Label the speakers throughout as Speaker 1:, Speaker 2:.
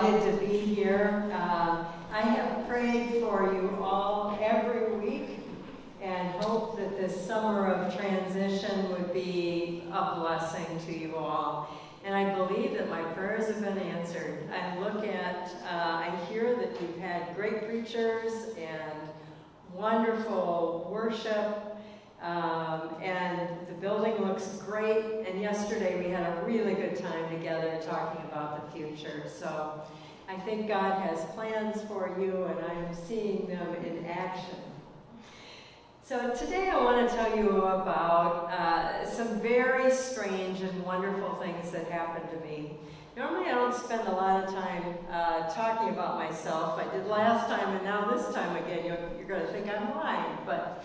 Speaker 1: delighted to be here. I have prayed for you all every week and hope that this summer of transition would be a blessing to you all. And I believe that my prayers have been answered. I hear that you've had great preachers and wonderful worship, and the building looks great. And yesterday we had a really good time together talking about the future. So I think God has plans for you, and I'm seeing them in action. So today I want to tell you about some very strange and wonderful things that happened to me. Normally I don't spend a lot of time talking about myself. I did last time, and now this time again you're going to think I'm lying. But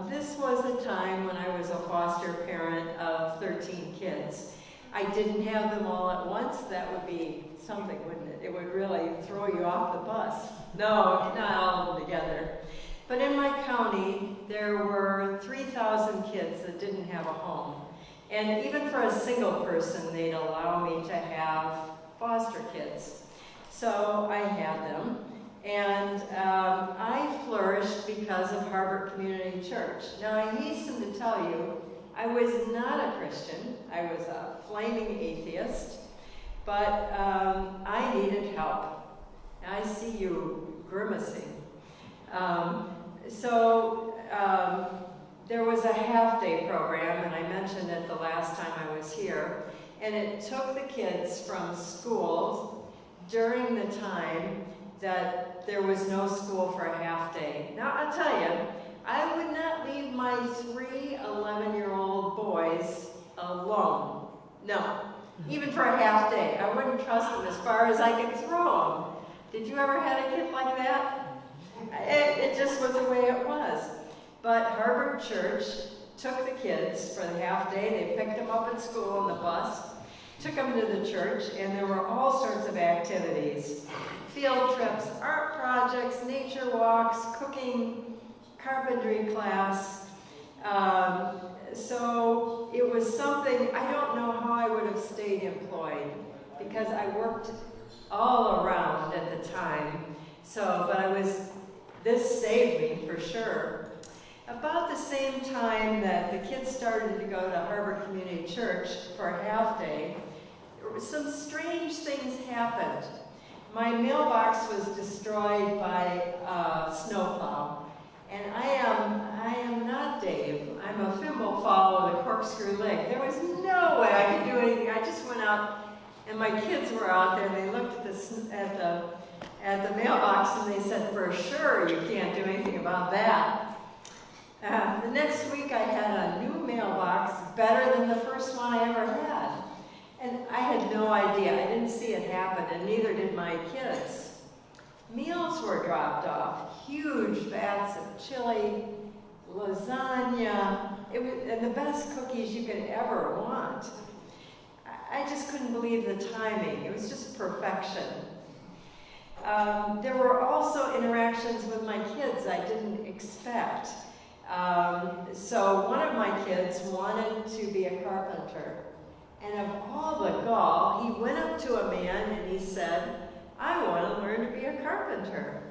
Speaker 1: this was a time when I was a foster parent of 13 kids. I didn't have them all at once. That would be something, wouldn't it? It would really throw you off the bus. No, not all of them together. But in my county, there were 3,000 kids that didn't have a home. And even for a single person, they'd allow me to have foster kids. So I had them. And I flourished because of Harbor Community Church. Now, I hasten to tell you, I was not a Christian. I was a flaming atheist. But I needed help. I see you grimacing. There was a half-day program, and I mentioned it the last time I was here, and it took the kids from school during the time that there was no school for a half-day. Now, I'll tell you, I would not leave my 3 11-year-old boys alone. No, even for a half-day. I wouldn't trust them as far as I could throw them. Did you ever have a kid like that? It just was the way it was. But Harbor Church took the kids for the half day. They picked them up at school on the bus, took them to the church, and there were all sorts of activities. Field trips, art projects, nature walks, cooking, carpentry class. So it was something, I don't know how I would have stayed employed because I worked all around at the time. This saved me for sure. About the same time that the kids started to go to Harbor Community Church for a half day, some strange things happened. My mailbox was destroyed by a snowplow, and I am not Dave. I'm a thimble fall with a corkscrew leg. There was no way I could do anything. I just went out, and my kids were out there, and they looked at the mailbox, and they said, for sure you can't do anything about that. The next week I had a new mailbox, better than the first one I ever had. And I had no idea. I didn't see it happen, and neither did my kids. Meals were dropped off, huge vats of chili, lasagna, and the best cookies you could ever want. I just couldn't believe the timing. It was just perfection. There were also interactions with my kids I didn't expect. So one of my kids wanted to be a carpenter. And of all the gall, he went up to a man and he said, I want to learn to be a carpenter.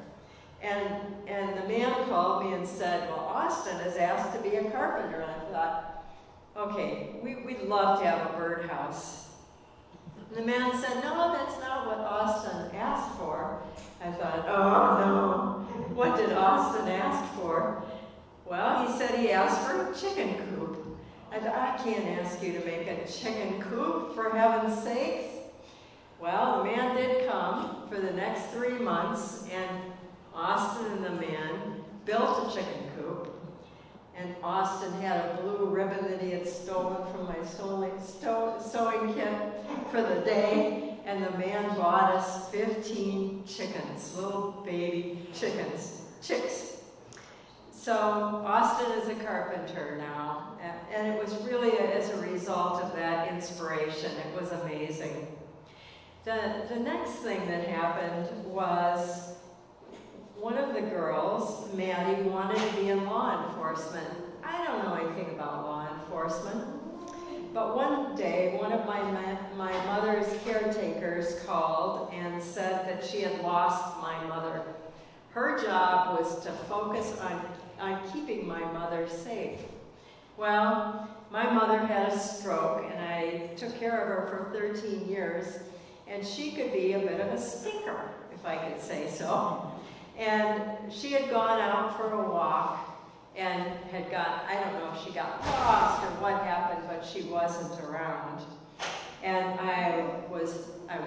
Speaker 1: And the man called me and said, well, Austin is asked to be a carpenter. And I thought, okay, we'd love to have a birdhouse. The man said, no, that's not what Austin asked for. I thought, oh no, what did Austin ask for? Well, he said he asked for a chicken coop. I thought, I can't ask you to make a chicken coop, for heaven's sakes. Well, the man did come for the next 3 months, and Austin and the man built a chicken coop. And Austin had a blue ribbon that he had stolen from my sewing kit for the day, and the man bought us 15 chickens, little baby chicks. So Austin is a carpenter now, and it was really as a result of that inspiration. It was amazing. The next thing that happened was one of the girls, Maddie, wanted to be in law enforcement. I don't know anything about law enforcement. But one day, one of my mother's caretakers called and said that she had lost my mother. Her job was to focus on keeping my mother safe. Well, my mother had a stroke, and I took care of her for 13 years, and she could be a bit of a stinker, if I could say so. And she had gone out for a walk, and I don't know if she got lost or what happened, but she wasn't around. And I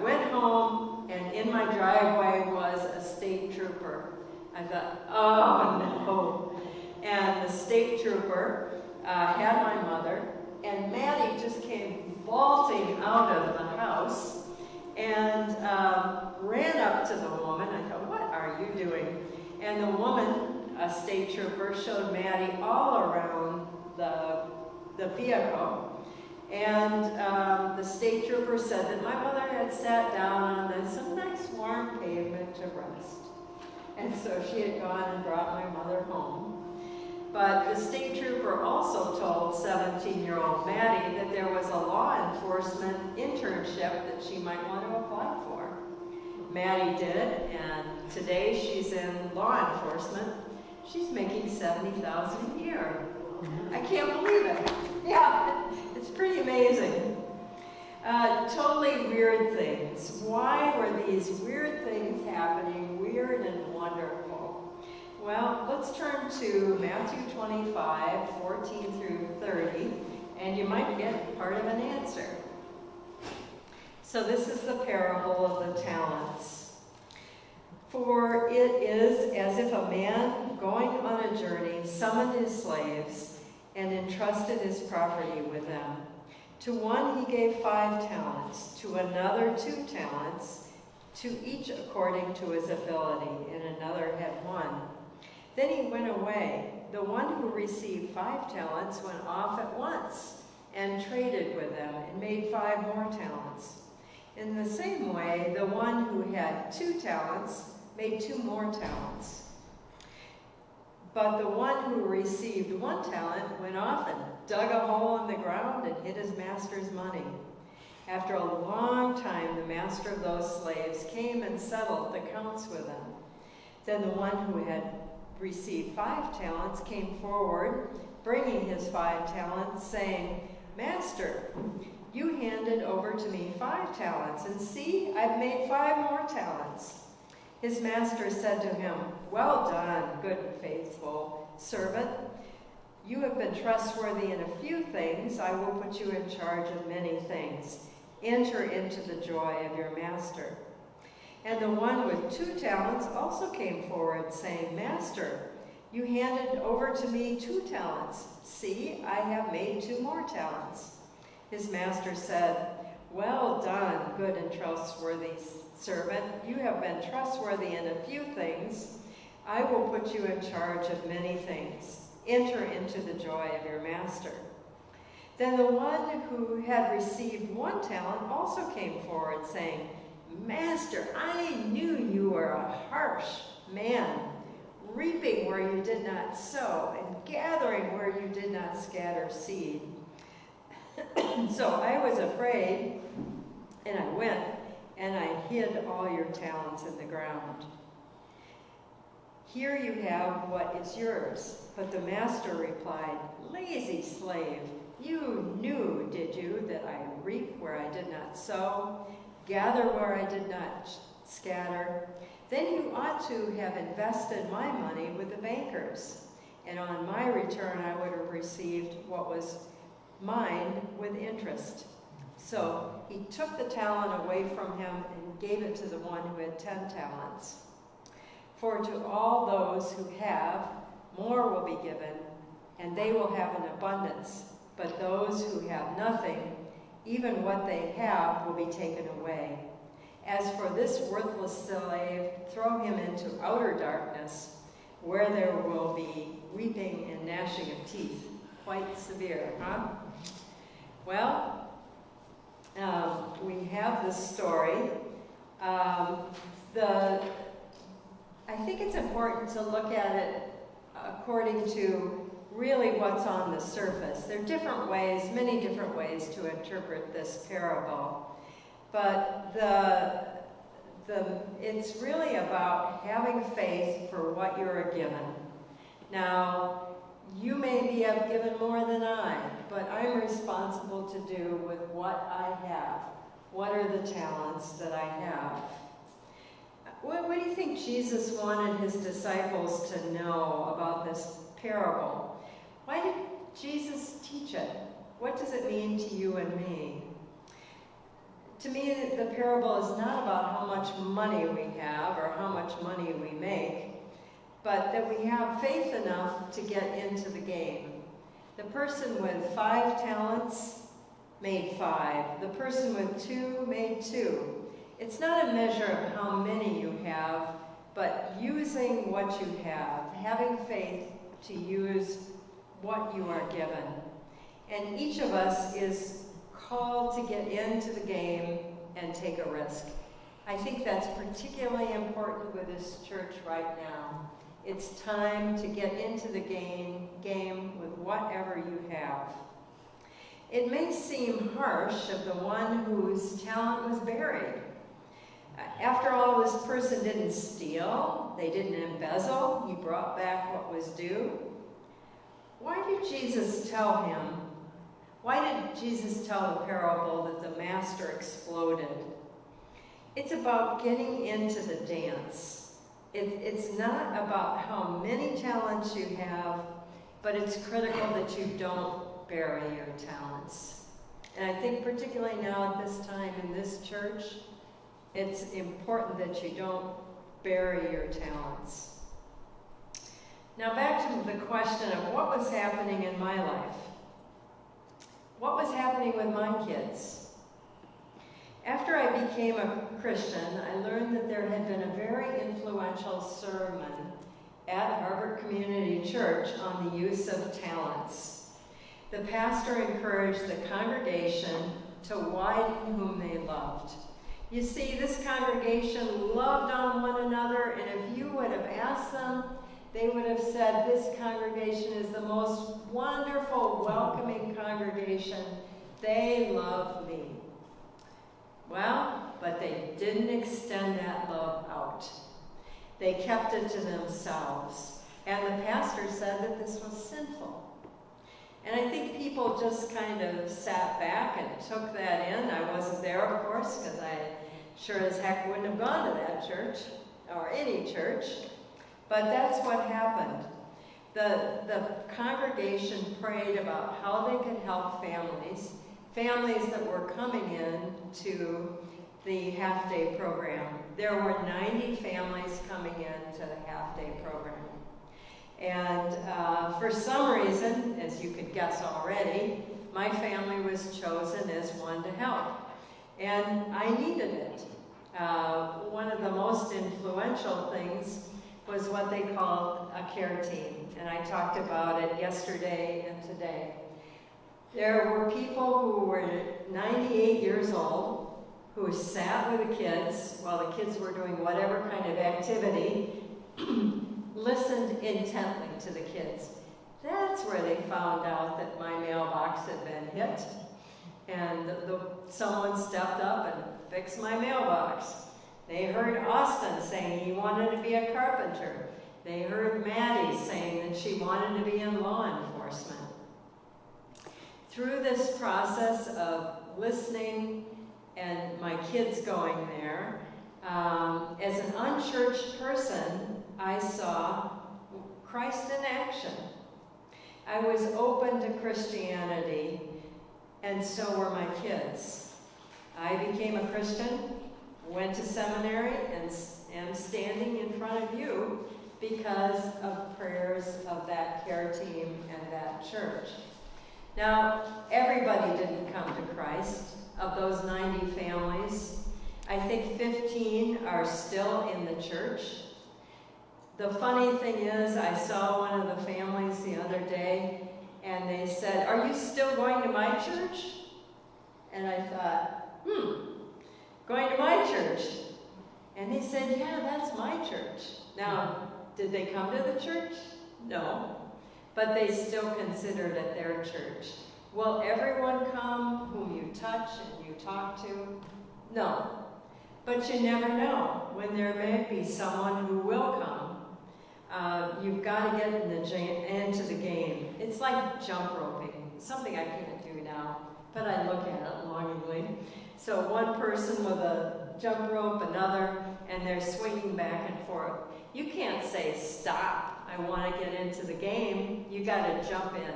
Speaker 1: went home, and in my driveway was a state trooper. I thought, oh no. And the state trooper had my mother, and Maddie just came vaulting out of the house and ran up to the woman. I thought, what are you doing? And the woman, a state trooper, showed Maddie all around the vehicle. And the state trooper said that my mother had sat down on some nice warm pavement to rest. And so she had gone and brought my mother home. But the state trooper also told 17-year-old Maddie that there was a law enforcement internship that she might want to apply for. Maddie did, and today she's in law enforcement. She's making $70,000 a year. I can't believe it. Yeah, it's pretty amazing. Totally weird things. Why were these weird things happening? Weird and wonderful. Well, let's turn to Matthew 25, 14 through 30, and you might get part of an answer. So this is the parable of the talents. For it is as if a man going on a journey summoned his slaves and entrusted his property with them. To one he gave 5 talents, to another 2 talents, to each according to his ability, and another had 1. Then he went away. The one who received 5 talents went off at once and traded with them and made 5 more talents. In the same way, the one who had 2 talents made 2 more talents. But the one who received 1 talent went off and dug a hole in the ground and hid his master's money. After a long time, the master of those slaves came and settled the accounts with them. Then the one who had received 5 talents came forward, bringing his 5 talents, saying, Master, you handed over to me 5 talents, and see, I've made 5 more talents. His master said to him, Well done, good and faithful servant. You have been trustworthy in a few things. I will put you in charge of many things. Enter into the joy of your master. And the one with 2 talents also came forward, saying, Master, you handed over to me 2 talents. See, I have made 2 more talents. His master said, Well done, good and trustworthy servant. You have been trustworthy in a few things. I will put you in charge of many things. Enter into the joy of your master. Then the one who had received 1 talent also came forward, saying, Master, I knew you were a harsh man, reaping where you did not sow, and gathering where you did not scatter seed. So I was afraid, and I went, and I hid all your talents in the ground. Here you have what is yours. But the master replied, Lazy slave, you knew, did you, that I reap where I did not sow, gather where I did not scatter? Then you ought to have invested my money with the bankers, and on my return I would have received what was mine with interest. So he took the talent away from him and gave it to the one who had 10 talents. For to all those who have, more will be given, and they will have an abundance. But those who have nothing, even what they have, will be taken away. As for this worthless slave, throw him into outer darkness, where there will be weeping and gnashing of teeth. Quite severe, huh? Well, we have this story. I think it's important to look at it according to really what's on the surface. There are different ways, many different ways to interpret this parable. But it's really about having faith for what you're given. Now, you maybe have given more than I, but I'm responsible to do with what I have. What are the talents that I have? What do you think Jesus wanted his disciples to know about this parable? Why did Jesus teach it? What does it mean to you and me? To me, the parable is not about how much money we have or how much money we make, but that we have faith enough to get into the game. The person with 5 talents made 5. The person with 2 made 2. It's not a measure of how many you have, but using what you have, having faith to use what you are given. And each of us is called to get into the game and take a risk. I think that's particularly important with this church right now. It's time to get into the game with whatever you have. It may seem harsh of the one whose talent was buried. After all, this person didn't steal, they didn't embezzle, he brought back what was due. Why did Jesus tell the parable that the master exploded? It's about getting into the dance. It's not about how many talents you have, but it's critical that you don't bury your talents. And I think particularly now at this time in this church, it's important that you don't bury your talents. Now back to the question of what was happening in my life. What was happening with my kids? After I became a Christian, I learned that there had been a very influential sermon at Harvard Community Church on the use of talents. The pastor encouraged the congregation to widen whom they loved. You see, this congregation loved on one another, and if you would have asked them, they would have said, this congregation is the most wonderful, welcoming congregation. They love me. Well, but they didn't extend that love out. They kept it to themselves. And the pastor said that this was sinful. And I think people just kind of sat back and took that in. I wasn't there, of course, because I sure as heck wouldn't have gone to that church, or any church. But that's what happened. The congregation prayed about how they could help families that were coming in to the half-day program. There were 90 families coming in to the half-day program. And for some reason, as you could guess already, my family was chosen as one to help. And I needed it. One of the most influential things was what they called a care team. And I talked about it yesterday and today. There were people who were 98 years old who sat with the kids while the kids were doing whatever kind of activity, listened intently to the kids. That's where they found out that my mailbox had been hit. And someone stepped up and fixed my mailbox. They heard Austin saying he wanted to be a carpenter. They heard Maddie saying that she wanted to be in law enforcement. Through this process of listening and my kids going there, as an unchurched person, I saw Christ in action. I was open to Christianity, and so were my kids. I became a Christian, went to seminary, and am standing in front of you because of prayers of that care team and that church. Now, everybody didn't come to Christ. Of those 90 families, I think 15 are still in the church. The funny thing is, I saw one of the families the other day, and they said, "Are you still going to my church?" And I thought, going to my church? And they said, "Yeah, that's my church." Now, did they come to the church? No. but they still considered it their church. Will everyone come whom you touch and you talk to? No. But you never know when there may be someone who will come. You've got to get into the game. It's like jump roping, something I can't do now, but I look at it longingly. So one person with a jump rope, another, and they're swinging back and forth. You can't say, stop, I want to get into the game. You got to jump in.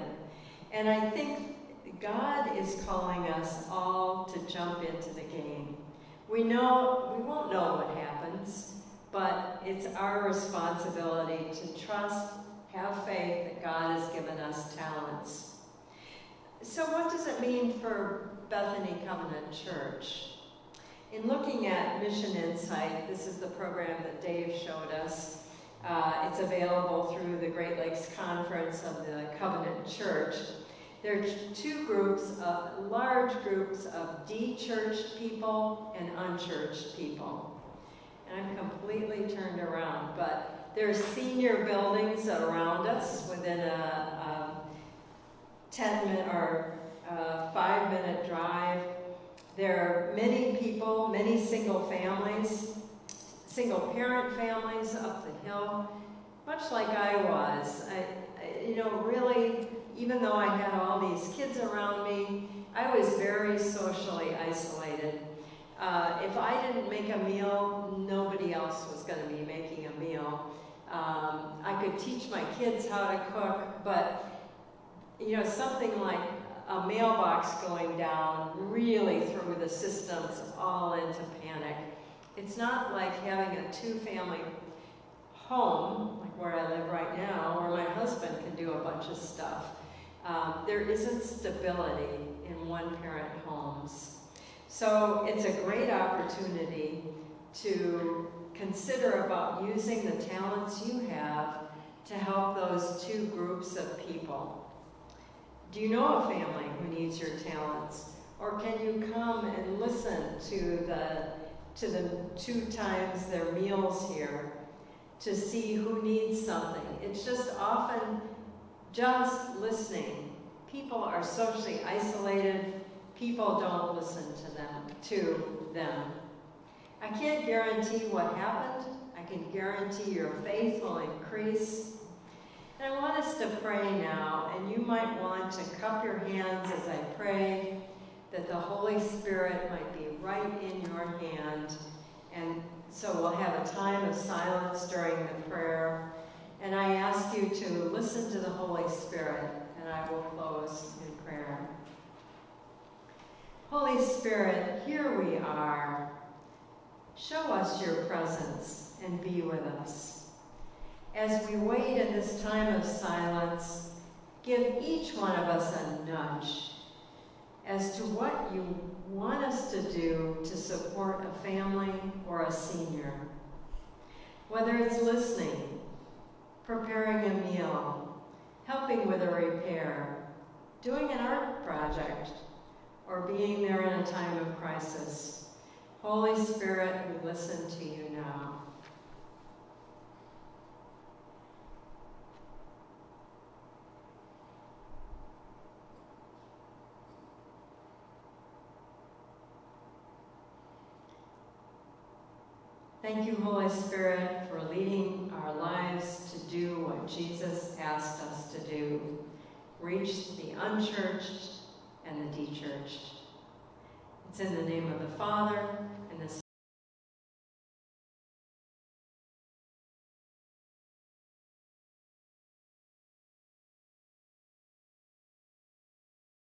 Speaker 1: And I think God is calling us all to jump into the game. We won't know what happens, but it's our responsibility to trust, have faith that God has given us talents. So what does it mean for Bethany Covenant Church? In looking at Mission Insight, this is the program that Dave showed us. It's available through the Great Lakes Conference of the Covenant Church. There are two groups, large groups of de-churched people and unchurched people. And I'm completely turned around, but there's senior buildings around us within a 10-minute or 5-minute drive. There are many people, many single families, single parent families up the hill, much like I was. Really, even though I had all these kids around me, I was very socially isolated. If I didn't make a meal, nobody else was going to be making a meal. I could teach my kids how to cook, but something like a mailbox going down really threw the systems all into panic. It's not like having a 2-family home, like where I live right now, where my husband can do a bunch of stuff. There isn't stability in one-parent homes. So it's a great opportunity to consider about using the talents you have to help those two groups of people. Do you know a family who needs your talents? Or can you come and listen to the 2 times their meals here to see who needs something? It's just often just listening. People are socially isolated. People don't listen to them. I can't guarantee what happened. I can guarantee your faith will increase. And I want us to pray now, and you might want to cup your hands as I pray, that the Holy Spirit might be right in your hand. And so we'll have a time of silence during the prayer. And I ask you to listen to the Holy Spirit, and I will close in prayer. Holy Spirit, here we are. Show us your presence and be with us. As we wait in this time of silence, give each one of us a nudge as to what you want us to do to support a family or a senior. Whether it's listening, preparing a meal, helping with a repair, doing an art project, or being there in a time of crisis. Holy Spirit, we listen to you now. Thank you, Holy Spirit, for leading our lives to do what Jesus asked us to do, reach the unchurched and the de-churched. It's in the name of the Father, and the